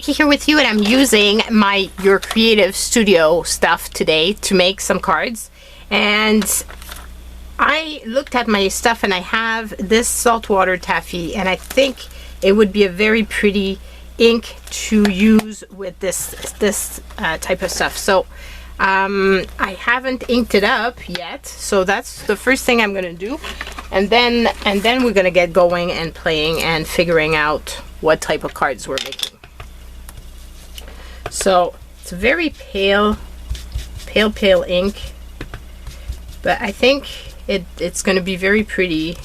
Vicky here with you, and I'm using my Your Creative Studio stuff today to make some cards. And I looked at my stuff and I have this saltwater taffy, and I think it would be a very pretty ink to use with this type of stuff. So I haven't inked it up yet, so that's the first thing I'm gonna do, and then we're gonna get going and playing and figuring out what type of cards we're making. So it's a very pale ink, but I think it's going to be very pretty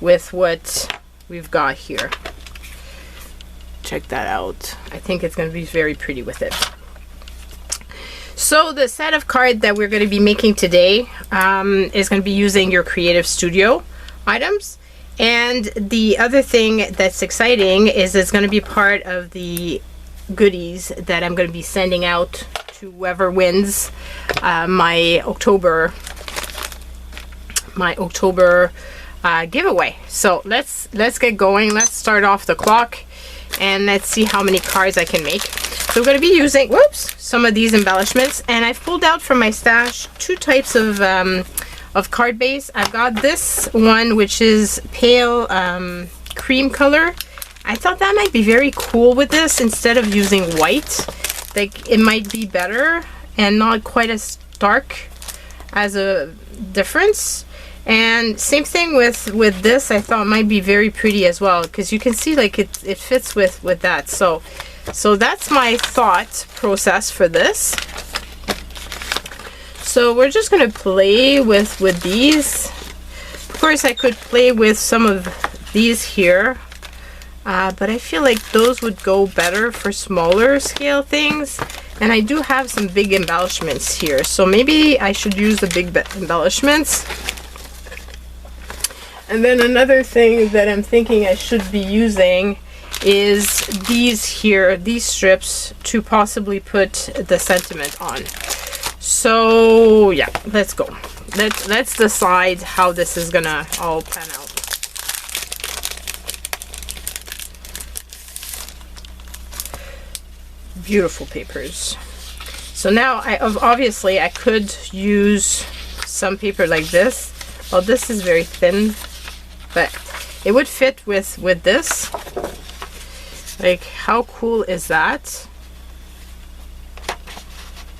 with what we've got here. Check that out. I think it's going to be very pretty with it. So the set of cards that we're going to be making today is going to be using Your Creative Studio items. And the other thing that's exciting is it's going to be part of the goodies that I'm going to be sending out to whoever wins my October giveaway. So let's get going. Let's start off the clock and let's see how many cards I can make. So we're going to be using some of these embellishments, and I've pulled out from my stash two types of card base. I've got this one, which is pale cream color. I thought that might be very cool with this instead of using white. Like, it might be better and not quite as dark as a difference. And same thing with this. I thought might be very pretty as well, because you can see like it fits with that. So that's my thought process for this. So we're just gonna play with these. Of course, I could play with some of these here. But I feel like those would go better for smaller scale things, and I do have some big embellishments here, so maybe I should use the big embellishments. And then another thing that I'm thinking I should be using is these here, these strips, to possibly put the sentiment on. So yeah, let's go. Let's decide how this is gonna all pan out. Beautiful papers. So now obviously I could use some paper like this. Well, this is very thin, but it would fit with this. Like, how cool is that?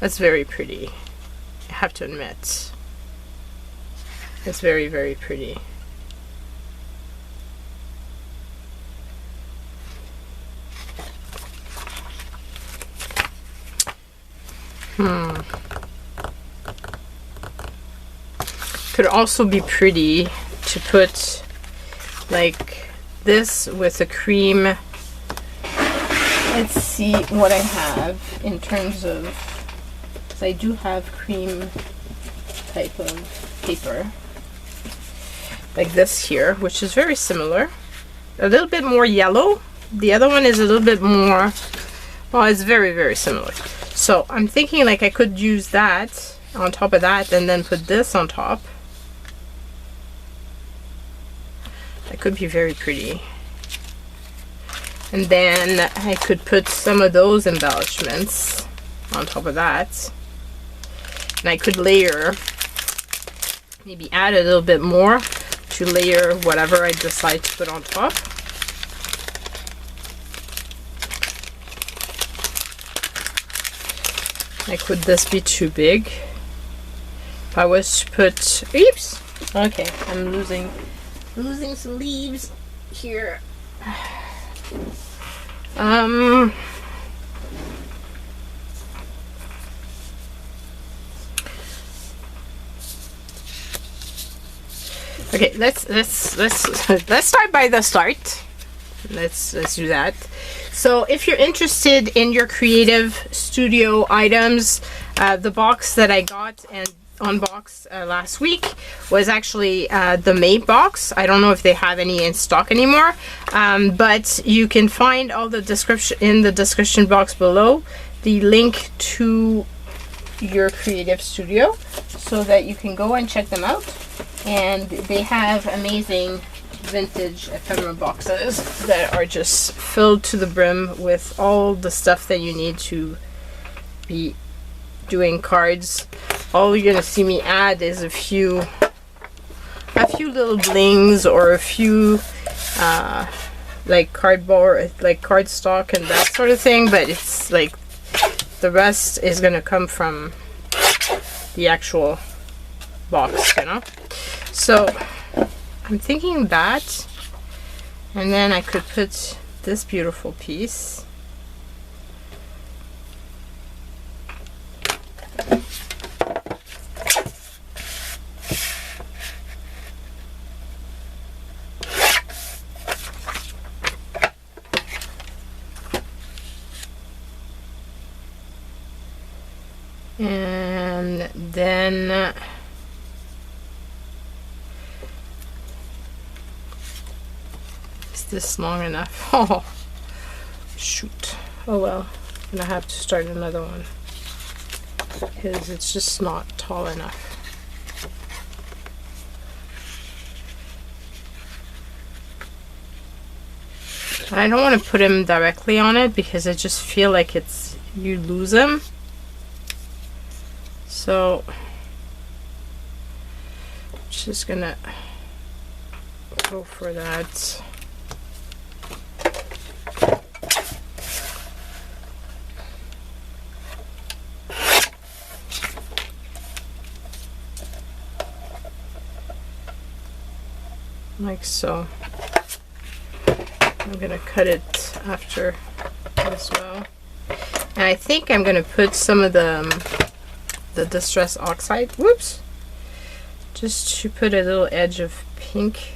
That's very pretty, I have to admit. It's very, very pretty. Could also be pretty to put like this with a cream. Let's see what I have in terms of, because I do have cream type of paper like this here, which is very similar. A little bit more yellow. The other one is a little bit more, well, it's very, very similar. So I'm thinking like I could use that on top of that and then put this on top. That could be very pretty. And then I could put some of those embellishments on top of that. And I could layer, maybe add a little bit more to layer whatever I decide to put on top. Like, would this be too big? If I was to put, oops, okay, I'm losing some leaves here. Okay, let's start by the start. Let's do that. So if you're interested in Your Creative Studio items, the box that I got and unboxed last week was actually the May box. I don't know if they have any in stock anymore, but you can find all the description in the description box below, the link to Your Creative Studio, so that you can go and check them out. And they have amazing vintage ephemera boxes that are just filled to the brim with all the stuff that you need to be doing cards. All you're gonna see me add is a few little blings or a few like cardboard, like cardstock and that sort of thing, but it's like the rest is gonna come from the actual box, you know. So I'm thinking that, and then I could put this beautiful piece. And then is this long enough? Oh shoot. Oh well, I'm gonna have to start another one because it's just not tall enough. I don't want to put him directly on it because I just feel like you lose him. So just gonna go for that. Like so. I'm gonna cut it after as well. And I think I'm gonna put some of the Distress Oxide, whoops, just to put a little edge of pink.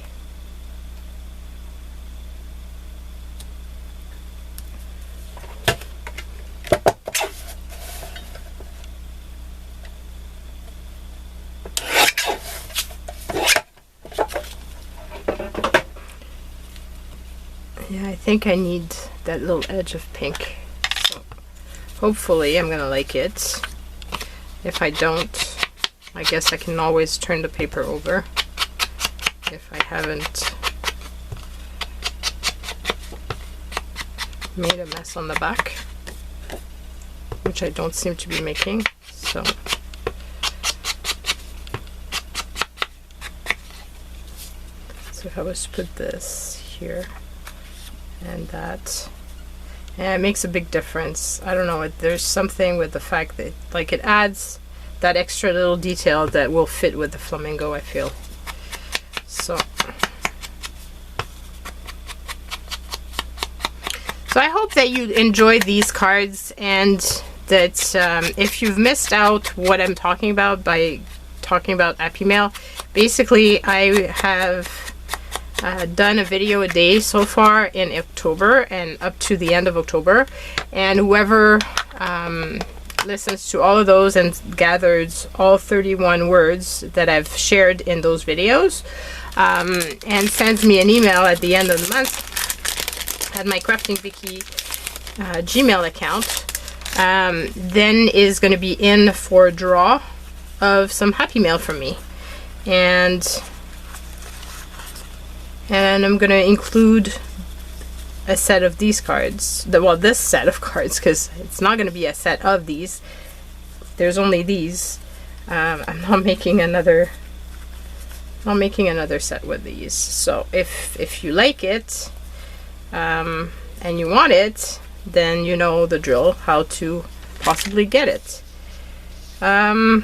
Yeah, I think I need that little edge of pink. So hopefully I'm gonna like it. If I don't, I guess I can always turn the paper over if I haven't made a mess on the back, which I don't seem to be making. So if I was to put this here and that, and it makes a big difference. I don't know, there's something with the fact that like it adds that extra little detail that will fit with the flamingo, I feel. So I hope that you enjoy these cards, and that if you've missed out what I'm talking about by talking about Happy Mail, basically I have done a video a day so far in October and up to the end of October, and whoever listens to all of those and gathers all 31 words that I've shared in those videos and sends me an email at the end of the month at my Crafting Vicky Gmail account, then is going to be in for a draw of some Happy Mail from me. And I'm going to include a set of these cards, well, this set of cards, because it's not going to be a set of these. There's only these. I'm not making another set with these. So if you like it and you want it, then you know the drill, how to possibly get it. I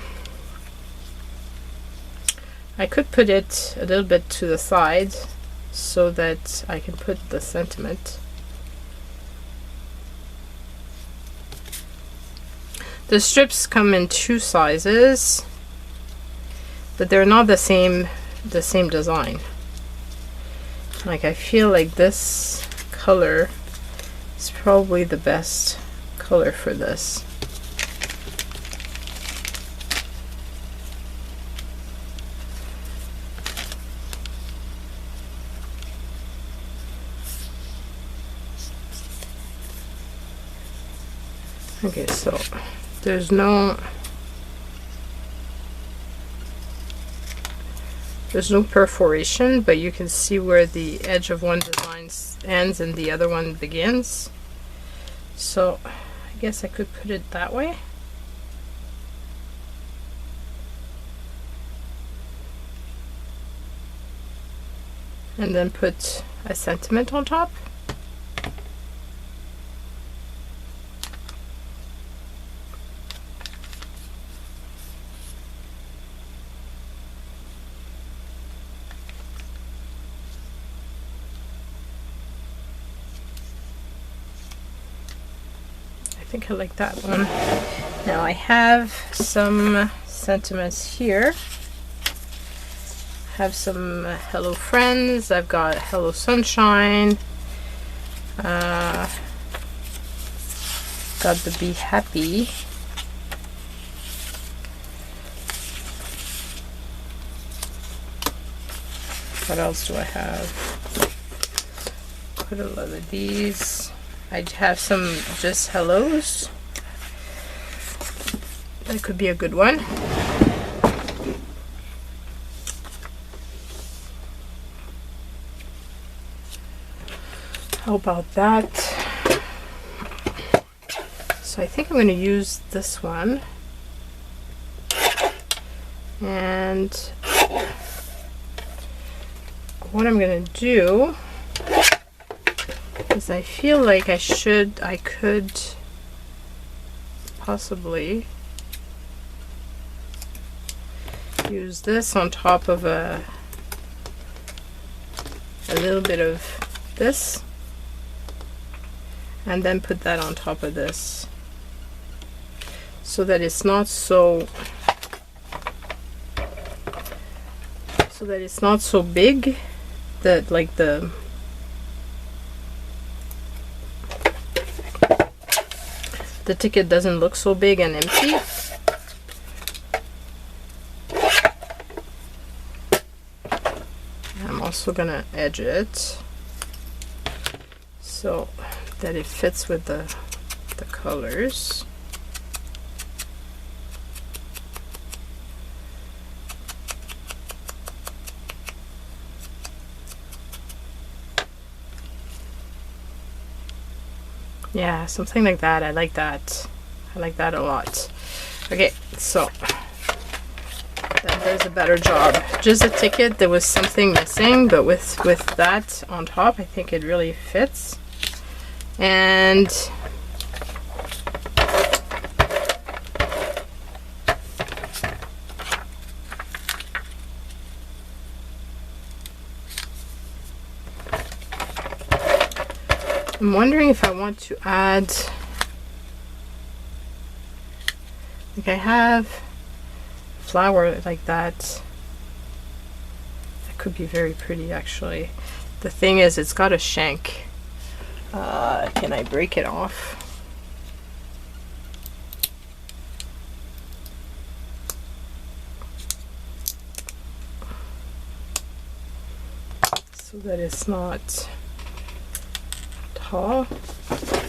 could put it a little bit to the side so that I can put the sentiment. The strips come in 2 sizes, but they're not the same design. Like, I feel like this color is probably the best color for this. Okay, so there's no There's no perforation, but you can see where the edge of one design ends and the other one begins. So I guess I could put it that way. And then put a sentiment on top. I think I like that one. Now I have some sentiments here. I have some hello friends. I've got hello sunshine. Got the be happy. What else do I have? Put a lot of these. I have some just hellos. That could be a good one. How about that? So I think I'm going to use this one. And what I'm going to do is I feel like I could possibly use this on top of a little bit of this, and then put that on top of this, so that it's not so big that like the ticket doesn't look so big and empty. I'm also gonna edge it so that it fits with the colors. Yeah, something like that. I like that. I like that a lot. Okay, so that does a better job. Just a ticket, there was something missing, but with that on top, I think it really fits. And I'm wondering if I want to add, like I have flower like that. That could be very pretty actually. The thing is, it's got a shank. Can I break it off? So that it's not tall.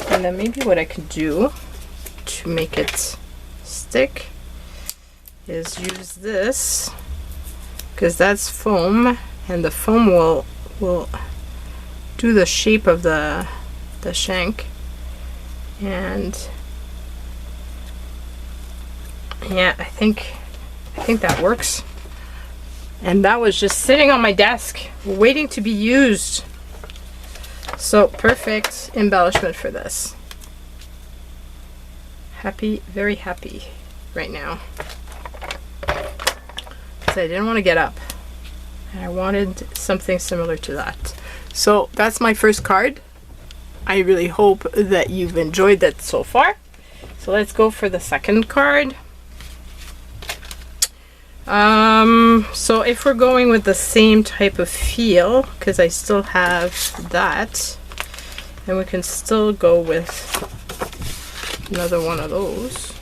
And then maybe what I could do to make it stick is use this, because that's foam, and the foam will do the shape of the shank. And yeah, I think that works. And that was just sitting on my desk waiting to be used. So perfect embellishment for this. Happy, very happy right now. So I didn't want to get up, and I wanted something similar to that. So that's my first card. I really hope that you've enjoyed that so far. So let's go for the second card. So if we're going with the same type of feel, because I still have that, and we can still go with another one of those.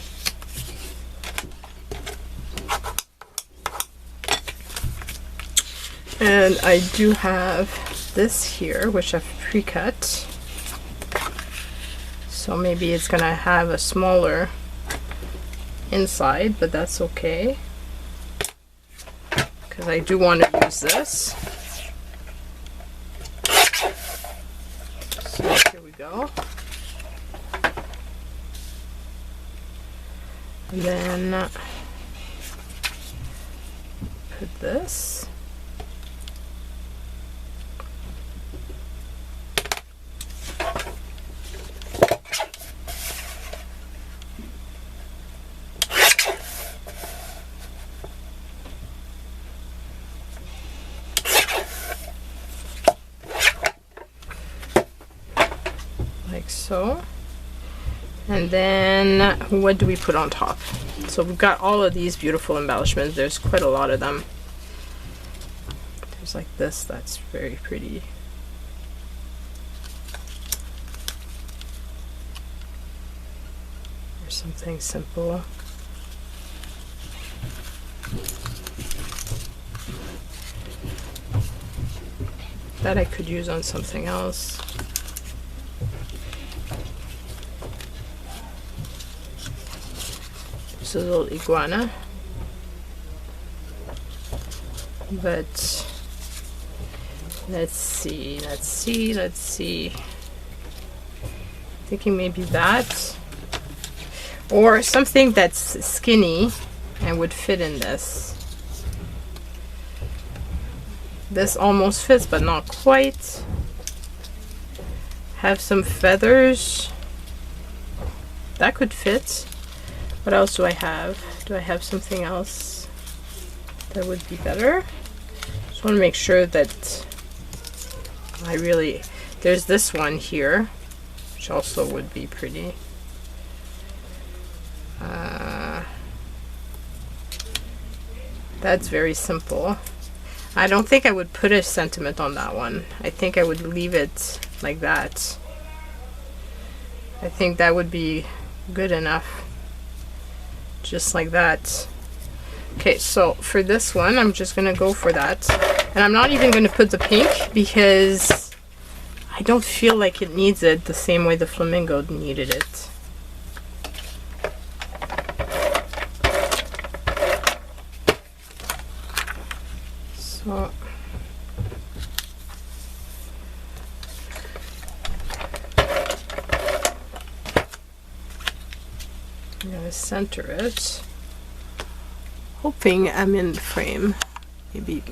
And I do have this here, which I've pre-cut. So maybe it's gonna have a smaller inside, but that's okay, because I do want to use this. So here we go. And then put this. Like so. And then what do we put on top? So we've got all of these beautiful embellishments. There's quite a lot of them. There's like this, that's very pretty. There's something simple. That I could use on something else. It's a little iguana, but let's see. Thinking maybe that, or something that's skinny and would fit in this. This almost fits, but not quite. Have some feathers. That could fit. What else do I have? Do I have something else that would be better? Just want to make sure that there's this one here, which also would be pretty. That's very simple. I don't think I would put a sentiment on that one. I think I would leave it like that. I think that would be good enough. Just like that. Okay, so for this one, I'm just gonna go for that. And I'm not even gonna put the pink because I don't feel like it needs it the same way the flamingo needed it. So I'm gonna center it, hoping I'm in the frame. Maybe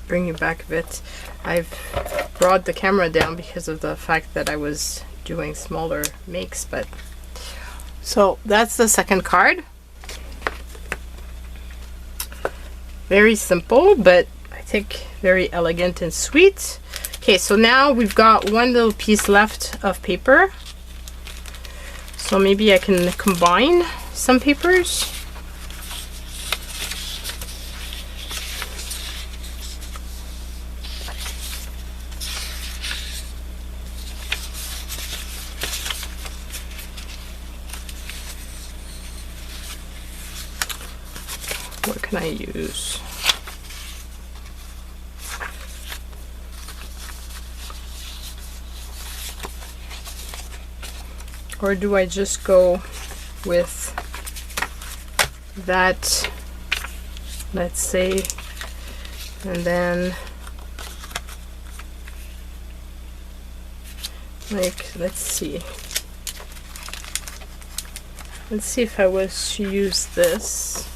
bring it back a bit. I've brought the camera down because of the fact that I was doing smaller makes, but so that's the second card. Very simple, but I think very elegant and sweet. Okay, so now we've got one little piece left of paper. So maybe I can combine some papers. What can I use? Or do I just go with that, let's say, and then like, let's see if I was to use this.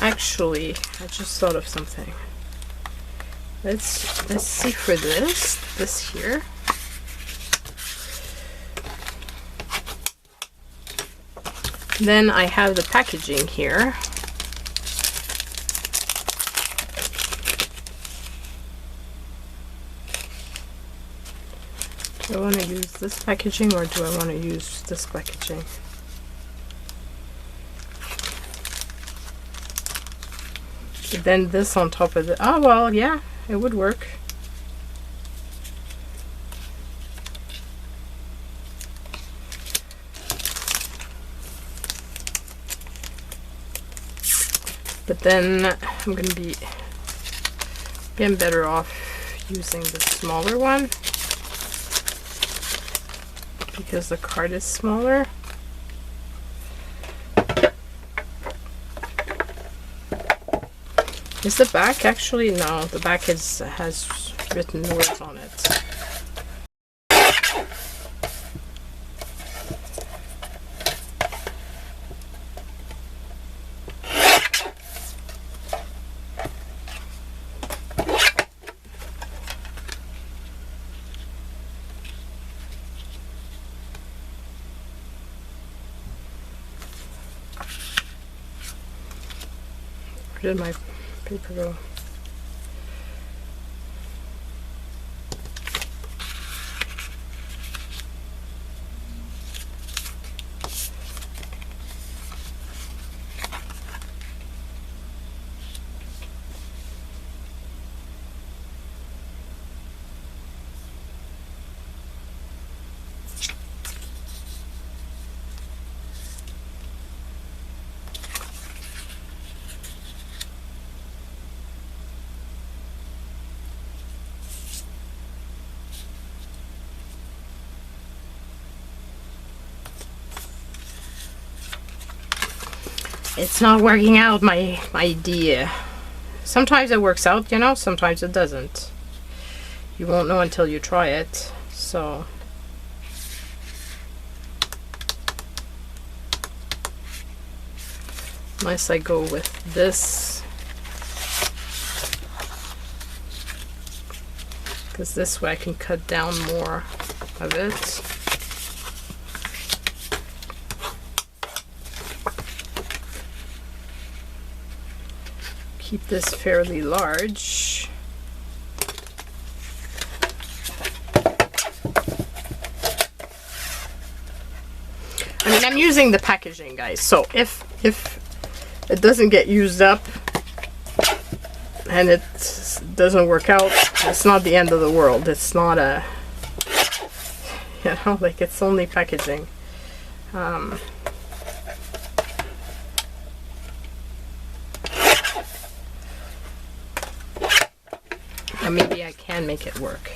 Actually, I just thought of something. Let's see for this here. Then I have the packaging here. Do I want to use this packaging or do I want to use this packaging? Then this on top of it. Oh, well, yeah, it would work. But then I'm going to be getting better off using the smaller one because the card is smaller. Is the back actually? No, the back has written words on it. Where did my paper go? It's not working out, my idea. Sometimes it works out, you know, sometimes it doesn't. You won't know until you try it. So unless I go with this, because this way I can cut down more of it. Keep this fairly large. I mean, I'm using the packaging, guys, so if it doesn't get used up and it doesn't work out, it's not the end of the world. It's not a, you know, like, it's only packaging. Or maybe I can make it work.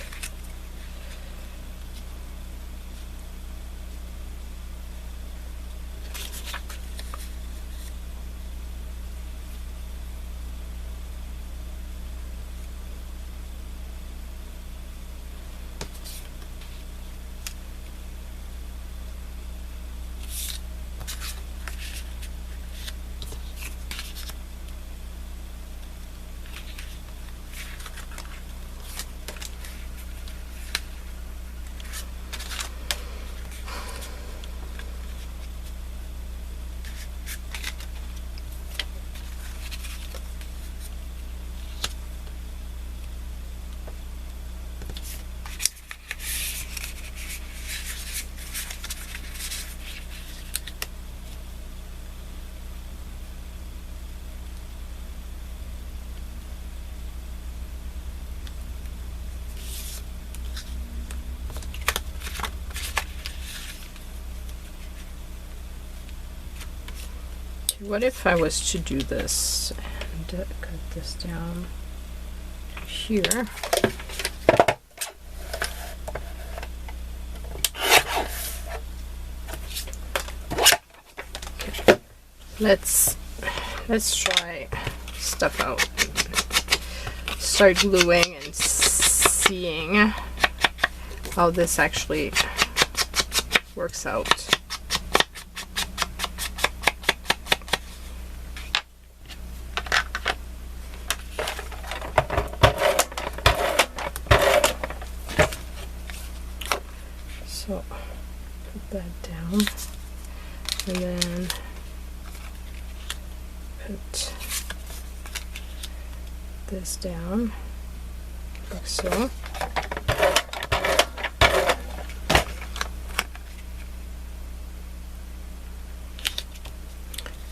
What if I was to do this and cut this down here? Okay. Let's try stuff out. Start gluing and seeing how this actually works out. So put that down and then put this down like so.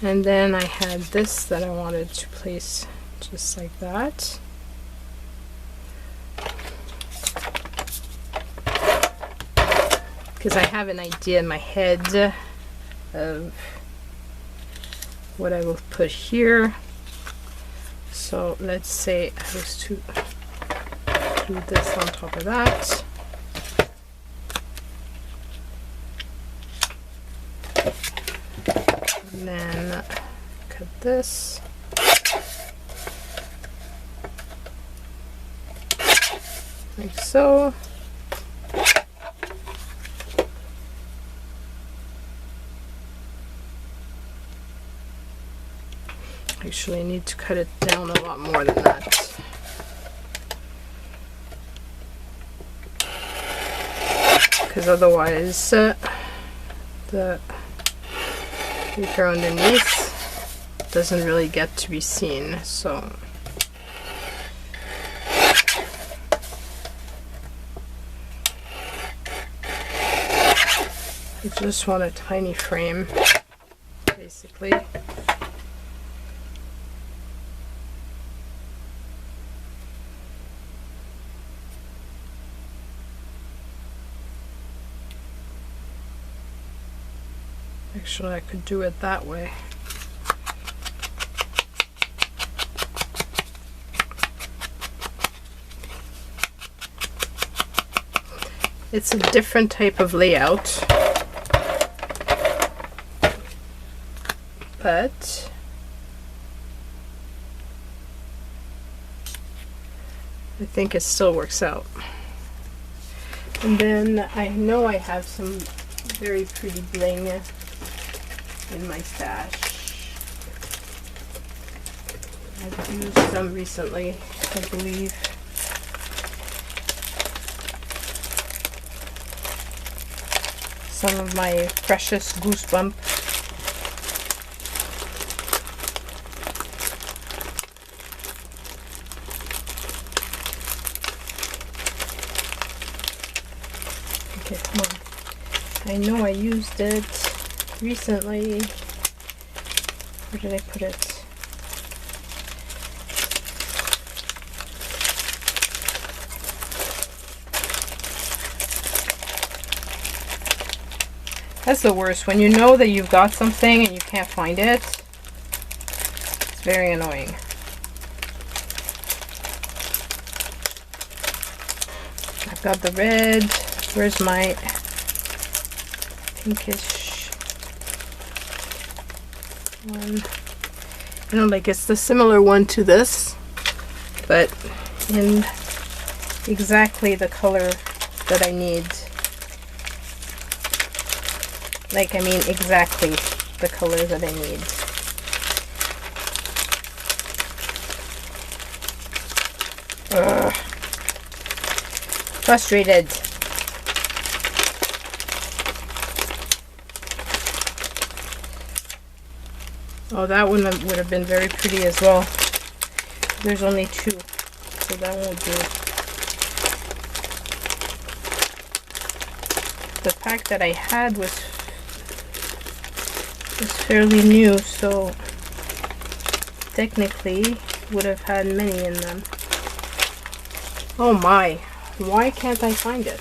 And then I had this that I wanted to place just like that. Because I have an idea in my head of what I will put here. So let's say I was to do this on top of that. And then cut this. so. Actually, I need to cut it down a lot more than that. Because otherwise, the paper underneath doesn't really get to be seen. So I just want a tiny frame, basically. Actually, I could do it that way. It's a different type of layout, but I think it still works out. And then I know I have some very pretty bling in my stash. I've used some recently, I believe. Some of my precious Goosebump. Okay, come on. I know I used it recently. Where did I put it? That's the worst, when you know that you've got something and you can't find it. It's very annoying. I've got the red. Where's my pinkish one? You know, like it's the similar one to this, but in exactly the color that I need. Like, I mean exactly the color that I need. Ugh. Frustrated. Oh, that one would have been very pretty as well. There's only two, so that won't do. The pack that I had was fairly new, so technically would have had many in them. Oh my, why can't I find it?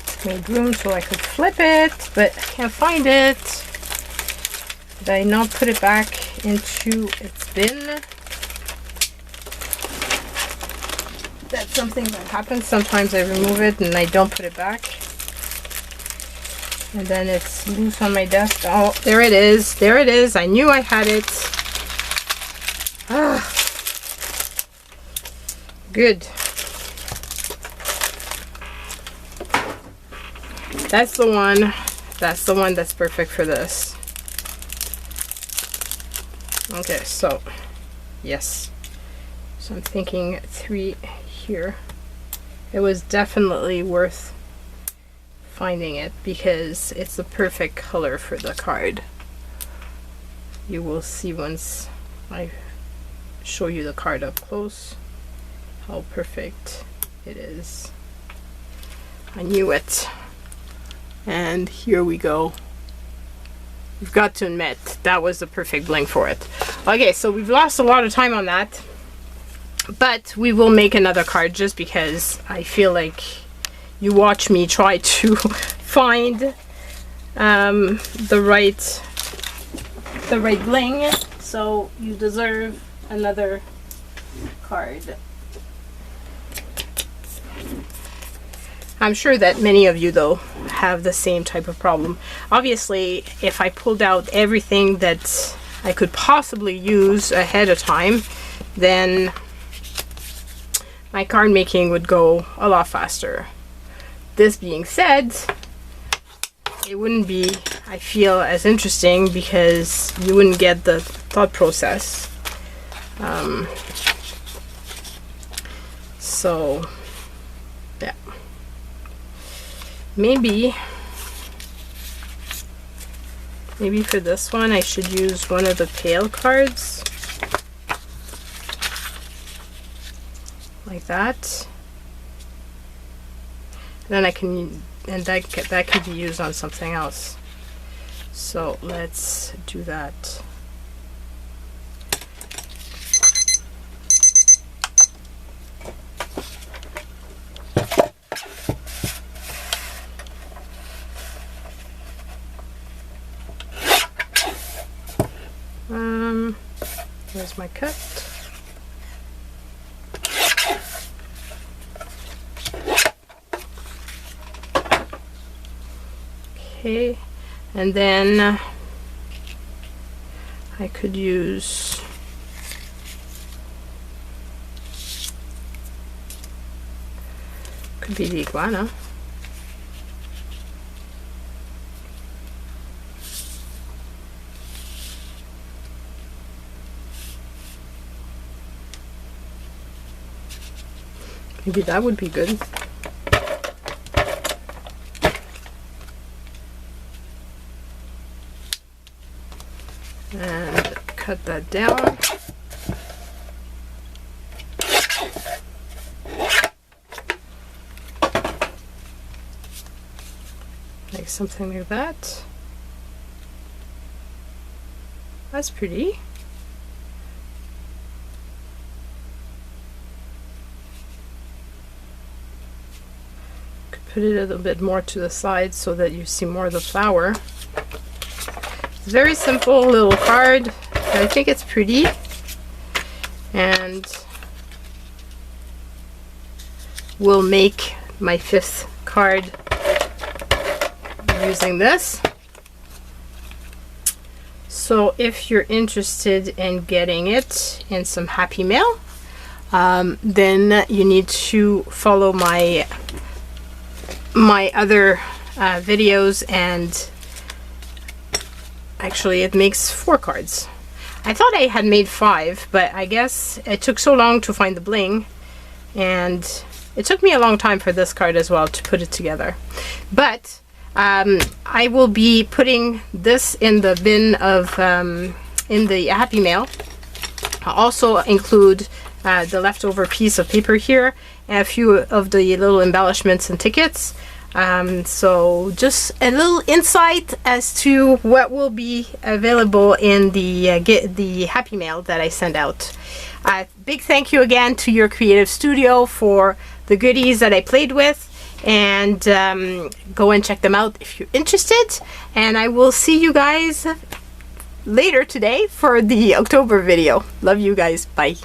It's made room so I could flip it, but I can't find it. Did I not put it back into its bin? That's something that happens. Sometimes I remove it and I don't put it back. And then it's loose on my desk. Oh, there it is. There it is. I knew I had it. Ah. Good. That's the one. That's the one that's perfect for this. Okay, so yes. So I'm thinking 3 here. It was definitely worth finding it because it's the perfect color for the card. You will see once I show you the card up close how perfect it is. I knew it. And here we go. You've got to admit that was the perfect bling for it. Okay, so we've lost a lot of time on that. But we will make another card just because I feel like you watch me try to find the right bling, so you deserve another card. I'm sure that many of you though have the same type of problem. Obviously, if I pulled out everything that I could possibly use ahead of time, then my card making would go a lot faster. This being said, it wouldn't be, I feel, as interesting because you wouldn't get the thought process. So, yeah. Maybe for this one I should use one of the pale cards. Like that. Then I can, and that can be used on something else. So let's do that. There's my cut. Okay, and then I could use could be the iguana. Maybe that would be good. And cut that down. Like something like that. That's pretty. Put it a little bit more to the side so that you see more of the flower. It's a very simple little card, but I think it's pretty. And we'll make my 5th card using this. So if you're interested in getting it in some Happy Mail, then you need to follow my other videos, and actually it makes 4 cards. I thought I had made 5, but I guess it took so long to find the bling, and it took me a long time for this card as well to put it together. But I will be putting this in the bin of in the Happy Mail. I'll also include the leftover piece of paper here and a few of the little embellishments and tickets. So just a little insight as to what will be available in the Happy Mail that I send out. Big thank you again to Your Creative Studio for the goodies that I played with, and go and check them out if you're interested, and I will see you guys later today for the October video. Love you guys. Bye.